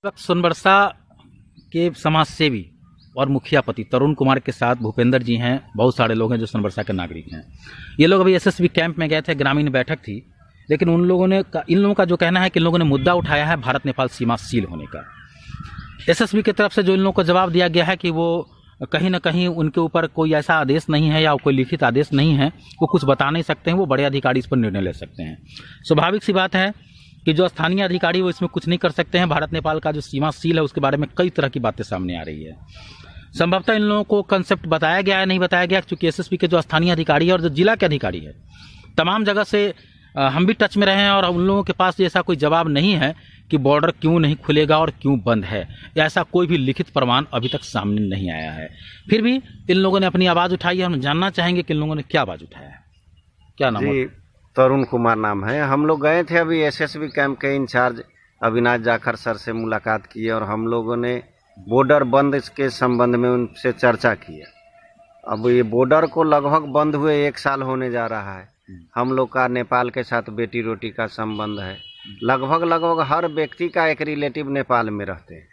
वक्त सोनबरसा के समाज सेवी और मुखिया पति तरुण कुमार के साथ भूपेंद्र जी हैं। बहुत सारे लोग हैं जो सोनबरसा के नागरिक हैं। ये लोग अभी एसएसबी कैंप में गए थे, ग्रामीण बैठक थी, लेकिन इन लोगों का जो कहना है कि इन लोगों ने मुद्दा उठाया है भारत नेपाल सीमा सील होने का। एसएसबी की तरफ से जो इन लोगों को जवाब दिया गया है कि वो कहीं ना कहीं उनके ऊपर कोई ऐसा आदेश नहीं है या कोई लिखित आदेश नहीं है, वो कुछ बता नहीं सकते हैं, वो बड़े अधिकारी इस पर निर्णय ले सकते हैं। स्वाभाविक सी बात है कि जो स्थानीय अधिकारी वो इसमें कुछ नहीं कर सकते हैं। भारत नेपाल का जो सीमा सील है उसके बारे में कई तरह की बातें सामने आ रही है। संभवतः इन लोगों को कंसेप्ट बताया गया है, नहीं बताया गया, क्योंकि एसएसपी के जो स्थानीय अधिकारी है और जो जिला के अधिकारी है, तमाम जगह से हम भी टच में रहे हैं और उन लोगों के पास ऐसा कोई जवाब नहीं है कि बॉर्डर क्यों नहीं खुलेगा और क्यों बंद है, ऐसा कोई भी लिखित प्रमाण अभी तक सामने नहीं आया है। फिर भी इन लोगों ने अपनी आवाज़ उठाई है। हम जानना चाहेंगे कि इन लोगों ने क्या आवाज़ उठाया है। क्या नाम है? तरुण कुमार नाम है। हम लोग गए थे अभी एसएसबी कैंप के इंचार्ज अविनाश जाखड़ सर से मुलाकात की और हम लोगों ने बॉर्डर बंद के संबंध में उनसे चर्चा की है। अब ये बॉर्डर को लगभग बंद हुए 1 साल होने जा रहा है। हम लोग का नेपाल के साथ बेटी रोटी का संबंध है। लगभग हर व्यक्ति का एक रिलेटिव नेपाल में रहते हैं,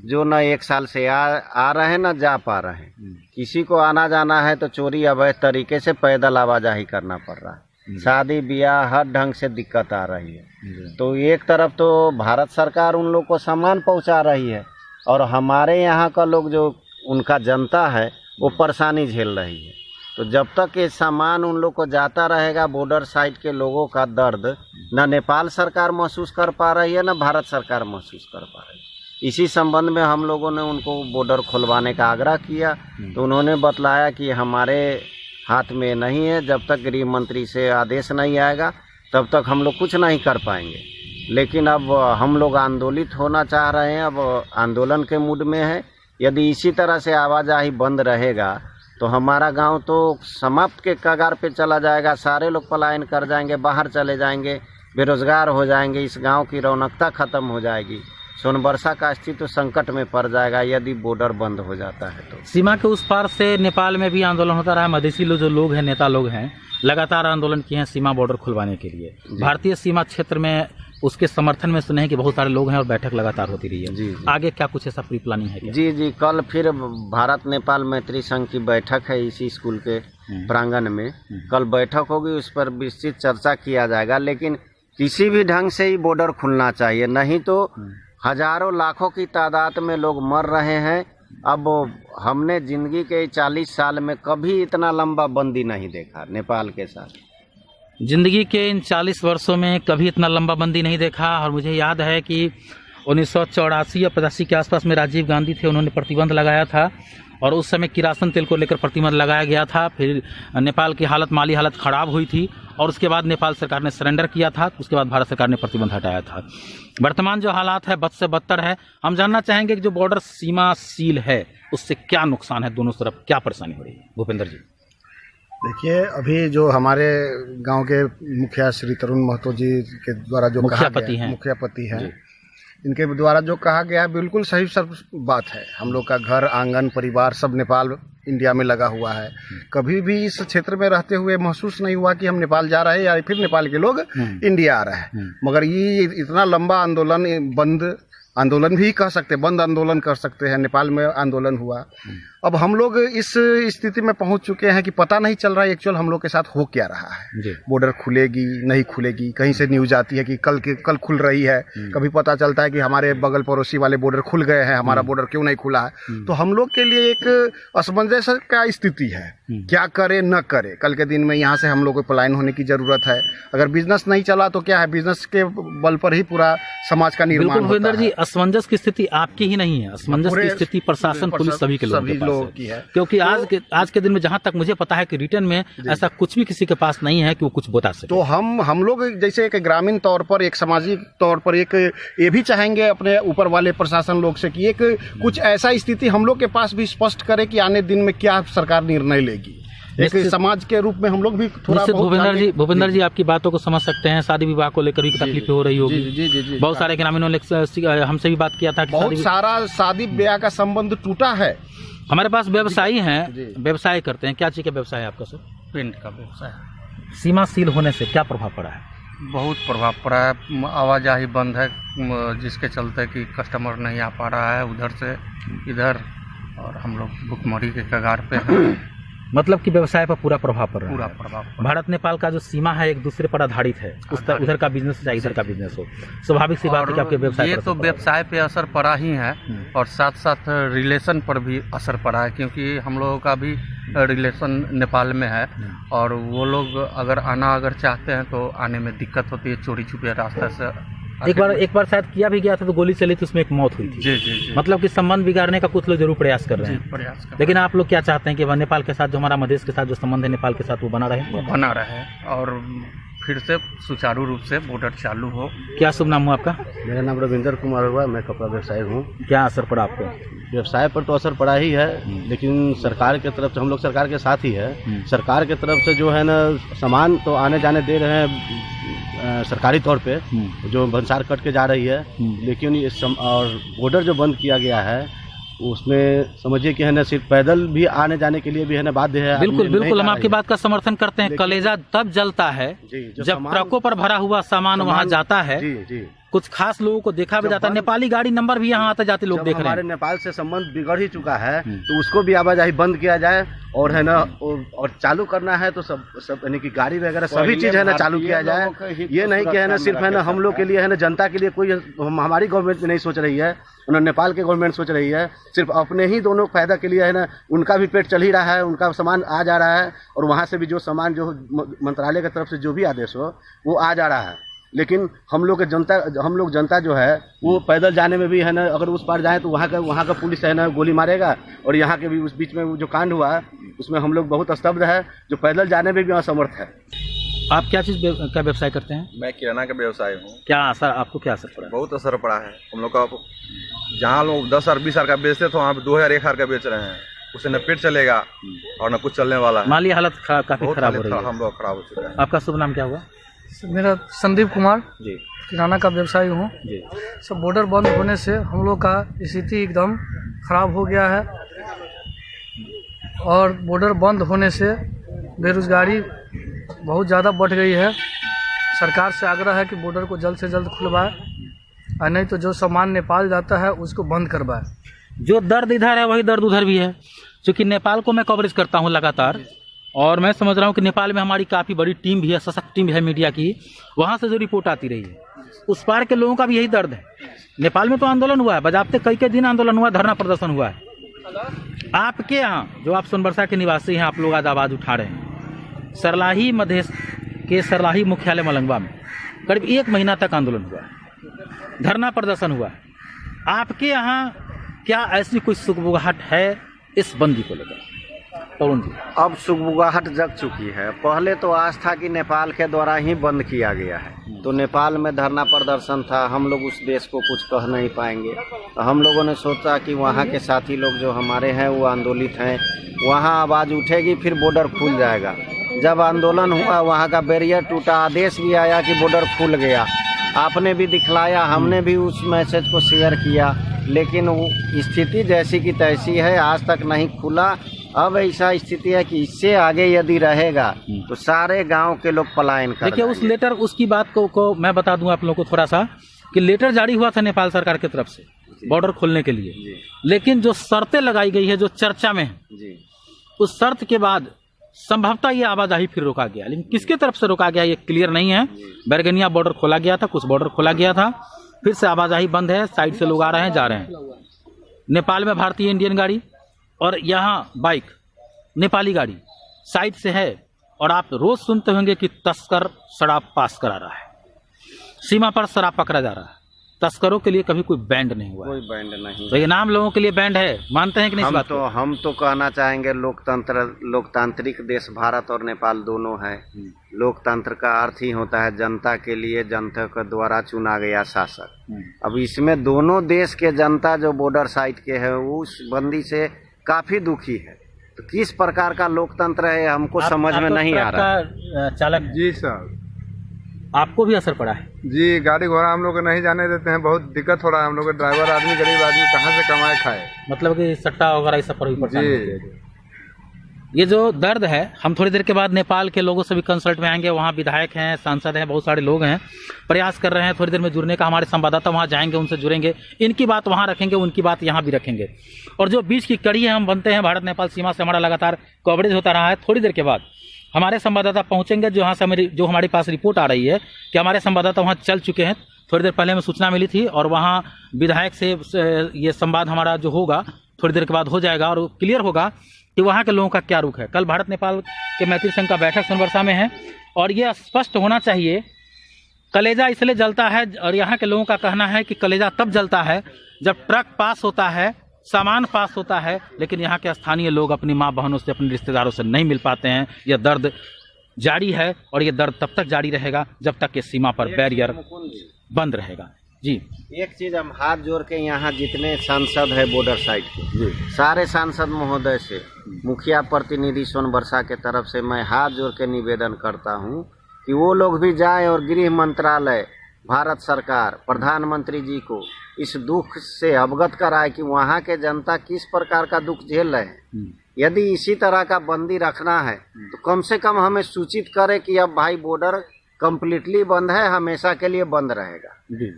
जो न 1 साल से आ रहे हैं न जा पा रहे हैं। किसी को आना जाना है तो चोरी अवैध तरीके से पैदल आवाजाही करना पड़ रहा है। शादी ब्याह हर ढंग से दिक्कत आ रही है। तो एक तरफ तो भारत सरकार उन लोग को सामान पहुंचा रही है और हमारे यहाँ का लोग जो उनका जनता है वो परेशानी झेल रही है। तो जब तक ये सामान उन लोग को जाता रहेगा, बॉर्डर साइड के लोगों का दर्द न नेपाल सरकार महसूस कर पा रही है न भारत सरकार महसूस कर पा रही है। इसी संबंध में हम लोगों ने उनको बॉर्डर खुलवाने का आग्रह किया तो उन्होंने बतलाया कि हमारे हाथ में नहीं है, जब तक गृह मंत्री से आदेश नहीं आएगा तब तक हम लोग कुछ नहीं कर पाएंगे। लेकिन अब हम लोग आंदोलित होना चाह रहे हैं, अब आंदोलन के मूड में है। यदि इसी तरह से आवाजाही बंद रहेगा तो हमारा गांव तो समाप्त के कगार पे चला जाएगा। सारे लोग पलायन कर जाएंगे, बाहर चले जाएंगे, बेरोजगार हो जाएंगे, इस गांव की रौनकता खत्म हो जाएगी। सोनबरसा का अस्तित्व संकट में पड़ जाएगा यदि बॉर्डर बंद हो जाता है तो। सीमा के उस पार से नेपाल में भी आंदोलन होता रहा। मधेसी जो लोग हैं, नेता लोग हैं, लगातार आंदोलन किए हैं सीमा बॉर्डर खुलवाने के लिए। भारतीय सीमा क्षेत्र में उसके समर्थन में सुने हैं कि बहुत सारे लोग हैं और बैठक लगातार होती रही है। जी। आगे क्या कुछ ऐसा प्री प्लानिंग है क्या? जी, कल फिर भारत नेपाल मैत्री संघ की बैठक है इसी स्कूल के प्रांगण में। कल बैठक होगी, उस पर विस्तृत चर्चा किया जाएगा। लेकिन किसी भी ढंग से ही बॉर्डर खुलना चाहिए, नहीं तो हजारों लाखों की तादाद में लोग मर रहे हैं। अब हमने जिंदगी के 40 साल में कभी इतना लंबा बंदी नहीं देखा नेपाल के साथ। जिंदगी के इन 40 वर्षों में कभी इतना लंबा बंदी नहीं देखा। और मुझे याद है कि 1984 या 85 के आसपास में राजीव गांधी थे, उन्होंने प्रतिबंध लगाया था और उस समय किरासन तेल को लेकर प्रतिबंध लगाया गया था। फिर नेपाल की माली हालत खराब हुई थी और उसके बाद नेपाल सरकार ने सरेंडर किया था। उसके बाद भारत सरकार ने प्रतिबंध हटाया था। वर्तमान जो हालात है बद से बदतर है। हम जानना चाहेंगे कि जो बॉर्डर सीमा सील है उससे क्या नुकसान है, दोनों तरफ क्या परेशानी हो रही है? भूपेंद्र जी देखिए, अभी जो हमारे गांव के मुखिया श्री तरुण महतो जी के द्वारा जो मुखियापति हैं, इनके द्वारा जो कहा गया है बिल्कुल सही सब बात है। हम लोग का घर आंगन परिवार सब नेपाल इंडिया में लगा हुआ है। कभी भी इस क्षेत्र में रहते हुए महसूस नहीं हुआ कि हम नेपाल जा रहे हैं या फिर नेपाल के लोग इंडिया आ रहे हैं। मगर ये इतना लंबा आंदोलन, बंद आंदोलन भी कह सकते, बंद आंदोलन कर सकते हैं, नेपाल में आंदोलन हुआ। अब हम लोग इस स्थिति में पहुंच चुके हैं कि पता नहीं चल रहा है एक्चुअल हम लोग के साथ हो क्या रहा है। बॉर्डर खुलेगी नहीं खुलेगी, कहीं से न्यूज आती है कि कल खुल रही है, कभी पता चलता है कि हमारे बगल पड़ोसी वाले बॉर्डर खुल गए हैं, हमारा बॉर्डर क्यों नहीं खुला है। तो हम लोग के लिए एक असमंजस का स्थिति है, क्या करे न करे। कल के दिन में यहाँ से हम लोग को पलायन होने की जरूरत है। अगर बिजनेस नहीं चला तो क्या है, बिजनेस के बल पर ही पूरा समाज का निर्माण होता है। असमंजस की स्थिति आपकी ही नहीं है, असमंजस की स्थिति प्रशासन, पुलिस, सभी के लोगों की है। क्योंकि आज के दिन में जहां तक मुझे पता है कि रिटर्न में ऐसा कुछ भी किसी के पास नहीं है कि वो कुछ बता सके। तो हम लोग जैसे एक ग्रामीण तौर पर, एक सामाजिक तौर पर एक ये भी चाहेंगे अपने ऊपर वाले प्रशासन लोग से कि एक कुछ ऐसा स्थिति हम लोग के पास भी स्पष्ट करे कि आने दिन में क्या सरकार निर्णय लेगी। एक समाज के रूप में हम लोग भी थोड़ा भूपेंद्र जी आपकी बातों को समझ सकते हैं। शादी विवाह को लेकर भी तकलीफ हो रही होगी। जी, बहुत सारे ग्रामीणों ने हमसे भी बात किया था कि बहुत सारा शादी ब्याह का संबंध टूटा है। हमारे पास व्यवसायी हैं, व्यवसाय करते हैं। क्या चीज का व्यवसाय है आपका सर? पेंट का व्यवसाय। सीमा सील होने से क्या प्रभाव पड़ा है? बहुत प्रभाव पड़ा है। आवाजाही बंद है, जिसके चलते कि कस्टमर नहीं आ पा रहा है उधर से इधर, और हम लोग भुखमरी के कगार पे हैं। मतलब कि व्यवसाय पर पूरा प्रभाव पड़ रहा है। पूरा प्रभाव। भारत नेपाल का जो सीमा है एक दूसरे पर आधारित है, उधर का बिजनेस चाहे इधर का बिजनेस हो, स्वाभाविक सी बात है कि आपके व्यवसाय ये तो व्यवसाय पे असर पड़ा ही है, और साथ साथ रिलेशन पर भी असर पड़ा है, क्योंकि हम लोगों का भी रिलेशन नेपाल में है, और वो लोग अगर चाहते हैं तो आने में दिक्कत होती है, चोरी छुपे रास्ते से। एक बार शायद किया भी गया था तो गोली चली थी, उसमें एक मौत हुई थी। जी। मतलब कि संबंध बिगाड़ने का कुछ लोग जरूर प्रयास कर रहे हैं। लेकिन आप लोग क्या चाहते हैं कि वह नेपाल के साथ, जो हमारा मधेश के साथ जो संबंध है नेपाल के साथ, वो बना रहे और फिर से सुचारू रूप से बॉर्डर चालू हो। क्या शुभ नाम हुआ आपका? मेरा नाम रविंदर कुमार हुआ, मैं कपड़ा व्यवसायी हूँ। क्या असर पड़ा आपको? व्यवसाय पर तो असर पड़ा ही है, लेकिन सरकार के तरफ से, हम लोग सरकार के साथ ही है, सरकार के तरफ से जो है ना सामान तो आने जाने दे रहे हैं सरकारी तौर पे, जो भंसार कट के जा रही है, लेकिन और बॉर्डर जो बंद किया गया है उसमें समझिए कि है ना सिर्फ पैदल भी आने जाने के लिए भी है ना बाध्य है। बिल्कुल हम आपकी बात का समर्थन करते हैं। कलेजा तब जलता है जब ट्रकों पर भरा हुआ सामान वहाँ जाता है। जी। कुछ खास लोगों को देखा भी जाता है, नेपाली गाड़ी नंबर भी यहाँ आते जाते लोग देख रहे हैं। हमारे नेपाल से संबंध बिगड़ ही चुका है, तो उसको भी आवाजाही बंद किया जाए, और है ना और चालू करना है तो सब यानी कि गाड़ी वगैरह सभी चीज है ना चालू किया जाए। ये नहीं कि है ना सिर्फ है ना हम लोग के लिए है ना जनता के लिए कोई हमारी गवर्नमेंट नहीं सोच रही है, उन्होंने नेपाल की गवर्नमेंट सोच रही है, सिर्फ अपने ही दोनों फायदा के लिए है ना। उनका भी पेट चल ही रहा है, उनका सामान आ जा रहा है, और वहाँ से भी जो सामान जो मंत्रालय की तरफ से जो भी आदेश हो वो आ जा रहा है। लेकिन हम लोग जनता जो है वो पैदल जाने में भी है ना, अगर उस पार जाए तो वहाँ का पुलिस है ना गोली मारेगा, और यहाँ के भी उस बीच में जो कांड हुआ उसमें हम लोग बहुत स्तब्ध है, जो पैदल जाने में भी असमर्थ है। आप क्या चीज का व्यवसाय करते हैं? मैं किराना का व्यवसाय हूँ। आपको क्या असर पड़ा? बहुत असर पड़ा है। हम लोग का जहाँ लोग 10,000 20,000 का बेचते थे वहाँ पे 2,000 1,000 का बेच रहे हैं। उससे न पेट चलेगा और न कुछ चलने वाला है। माली हालत काफी खराब हो रही है। हम लोग खराब हो चुका है। आपका शुभ नाम क्या हुआ? मेरा संदीप कुमार जी, किराना का व्यवसायी हूँ जी। सब बॉर्डर बंद होने से हम लोग का स्थिति एकदम खराब हो गया है, और बॉर्डर बंद होने से बेरोजगारी बहुत ज़्यादा बढ़ गई है। सरकार से आग्रह है कि बॉर्डर को जल्द से जल्द खुलवाए, और नहीं तो जो सामान नेपाल जाता है उसको बंद करवाए। जो दर्द इधर है वही दर्द उधर भी है। क्योंकि नेपाल को मैं कवरेज करता हूँ लगातार, और मैं समझ रहा हूँ कि नेपाल में हमारी काफ़ी बड़ी टीम भी है, सशक्त टीम है मीडिया की। वहाँ से जो रिपोर्ट आती रही है, उस पार के लोगों का भी यही दर्द है। नेपाल में तो आंदोलन हुआ है, बजाबते कई दिन आंदोलन हुआ, धरना प्रदर्शन हुआ है। आपके यहाँ जो आप सोनबरसा के निवासी हैं, आप लोग आज आवाज़ उठा रहे हैं। सरलाही मधेश के सरलाही मुख्यालय मलंगवा में करीब 1 महीना तक आंदोलन हुआ है, धरना प्रदर्शन हुआ है। आपके यहाँ क्या ऐसी कोई सुगबुगाहट है इस बंदी को लेकर? तरुण जी, अब सुगबुगाहट जग चुकी है। पहले तो आज था कि नेपाल के द्वारा ही बंद किया गया है, तो नेपाल में धरना प्रदर्शन था, हम लोग उस देश को कुछ कह नहीं पाएंगे। तो हम लोगों ने सोचा कि वहाँ के साथी लोग जो हमारे हैं वो आंदोलित हैं, वहाँ आवाज़ उठेगी, फिर बॉर्डर खुल जाएगा। जब आंदोलन हुआ, वहाँ का बैरियर टूटा, आदेश भी आया कि बॉर्डर खुल गया। आपने भी दिखलाया, हमने भी उस मैसेज को शेयर किया, लेकिन वो स्थिति जैसी की तैसी है, आज तक नहीं खुला। अब ऐसा स्थिति है कि इससे आगे यदि रहेगा तो सारे गांव के लोग पलायन कर देखिए उस लेटर, उसकी बात को मैं बता दूं आप लोगों को थोड़ा सा, कि लेटर जारी हुआ था नेपाल सरकार की तरफ से बॉर्डर खोलने के लिए, लेकिन जो शर्तें लगाई गई है जो चर्चा में है, उस शर्त के बाद संभवतः ये आवाजाही फिर रोका गया। लेकिन किसके तरफ से रोका गया ये क्लियर नहीं है। बैरगनिया बॉर्डर खोला गया था, कुछ बॉर्डर खोला गया था, फिर से आवाजाही बंद है, साइड से लोग आ रहे हैं जा रहे हैं। नेपाल में भारतीय इंडियन गाड़ी और यहाँ बाइक नेपाली गाड़ी साइड से है, और आप रोज सुनते होंगे कि तस्कर शराब पास करा रहा है, सीमा पर शराब पकड़ा जा रहा है। तस्करों के लिए कभी कोई बैंड नहीं हुआ, कोई बैंड नहीं। तो ये नाम लोगों के लिए बैंड है, मानते हैं कि नहीं? हम तो कहना चाहेंगे लोकतांत्रिक देश भारत और नेपाल दोनों है। लोकतंत्र का अर्थ ही होता है जनता के लिए, जनता के द्वारा चुना गया शासक। अब इसमें दोनों देश के जनता जो बॉर्डर साइड के है उस बंदी से काफी दुखी है। तो किस प्रकार का लोकतंत्र है हमको समझ में नहीं आ रहा। चालक जी सर, आपको भी असर पड़ा है? जी, गाड़ी घोड़ा हम लोग नहीं जाने देते हैं, बहुत दिक्कत हो रहा है। हम लोग ड्राइवर आदमी, गरीब आदमी कहाँ से कमाए खाए, मतलब कि सट्टा वगैरह सब पर भी परेशानी होती है। ये जो दर्द है, हम थोड़ी देर के बाद नेपाल के लोगों से भी कंसल्ट में आएंगे। वहाँ विधायक हैं, सांसद हैं, बहुत सारे लोग हैं, प्रयास कर रहे हैं थोड़ी देर में जुड़ने का। हमारे संवाददाता वहाँ जाएंगे, उनसे जुड़ेंगे, इनकी बात वहाँ रखेंगे, उनकी बात यहाँ भी रखेंगे। और जो बीच की कड़ी है, हम बनते हैं भारत नेपाल सीमा से, हमारा लगातार कवरेज होता रहा है। थोड़ी देर के बाद हमारे संवाददाता पहुँचेंगे, जो यहाँ से जो हमारे पास रिपोर्ट आ रही है कि हमारे संवाददाता वहाँ चल चुके हैं। थोड़ी देर पहले हमें सूचना मिली थी और वहाँ विधायक से ये संवाद हमारा जो होगा थोड़ी देर के बाद हो जाएगा और क्लियर होगा कि वहाँ के लोगों का क्या रुख है। कल भारत नेपाल के मैत्री संघ का बैठक सोनबरसा में है और ये स्पष्ट होना चाहिए। कलेजा इसलिए जलता है और यहाँ के लोगों का कहना है कि कलेजा तब जलता है जब ट्रक पास होता है, सामान पास होता है, लेकिन यहाँ के स्थानीय लोग अपनी माँ बहनों से, अपने रिश्तेदारों से नहीं मिल पाते हैं। यह दर्द जारी है और ये दर्द तब तक जारी रहेगा जब तक कि सीमा पर बैरियर बंद रहेगा। जी, एक चीज हम हाथ जोड़ के यहाँ जितने सांसद है बॉर्डर साइड के, सारे सांसद महोदय से, मुखिया प्रतिनिधि सोनबरसा के तरफ से मैं हाथ जोड़ के निवेदन करता हूँ कि वो लोग भी जाएं और गृह मंत्रालय, भारत सरकार, प्रधानमंत्री जी को इस दुख से अवगत कराए कि वहाँ के जनता किस प्रकार का दुख झेल रहे हैं। यदि इसी तरह का बंदी रखना है तो कम से कम हमें सूचित करे कि अब भाई बॉर्डर कम्प्लीटली बंद है, हमेशा के लिए बंद रहेगा।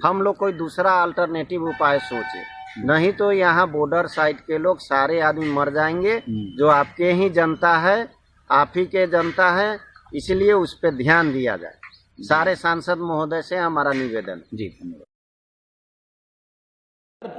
हम लोग कोई दूसरा अल्टरनेटिव उपाय सोचे, नहीं तो यहाँ बॉर्डर साइड के लोग सारे आदमी मर जाएंगे। जो आपके ही जनता है, आप ही के जनता है, इसलिए उस पर ध्यान दिया जाए। सारे सांसद महोदय से हमारा निवेदन। जी,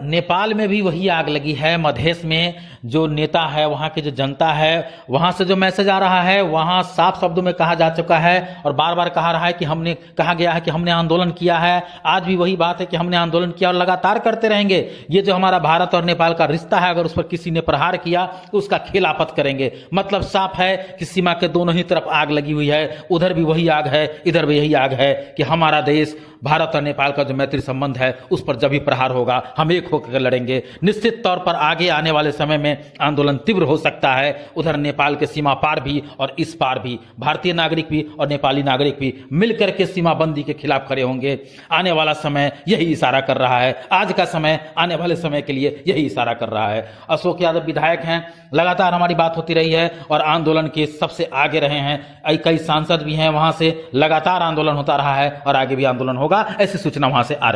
नेपाल में भी वही आग लगी है। मधेश में जो नेता है, वहाँ की जो जनता है, वहाँ से जो मैसेज आ रहा है, वहाँ साफ शब्दों में कहा जा चुका है और बार बार कहा रहा है कि कहा गया है कि हमने आंदोलन किया है। आज भी वही बात है कि हमने आंदोलन किया और लगातार करते रहेंगे। ये जो हमारा भारत और नेपाल का रिश्ता है, अगर उस पर किसी ने प्रहार किया तो उसका खिलाफत करेंगे। मतलब साफ है कि सीमा के दोनों ही तरफ आग लगी हुई है। उधर भी वही आग है, इधर भी यही आग है कि हमारा देश, भारत और नेपाल का जो मैत्री संबंध है, उस पर जब भी प्रहार होगा हम एक होकर लड़ेंगे। निश्चित तौर पर आगे आने वाले समय में आंदोलन तीव्र हो सकता है। उधर नेपाल के सीमा पार भी और इस पार भी भारतीय नागरिक भी और नेपाली नागरिक भी मिलकर के सीमाबंदी के खिलाफ खड़े होंगे। आने वाला समय यही इशारा कर रहा है। आज का समय आने वाले समय के लिए यही इशारा कर रहा है। अशोक यादव विधायक हैं, लगातार हमारी बात होती रही है और आंदोलन के सबसे आगे रहे हैं। कई सांसद भी हैं, वहां से लगातार आंदोलन होता रहा है और आगे भी आंदोलन होगा, ऐसी सूचना वहां से आ रही है।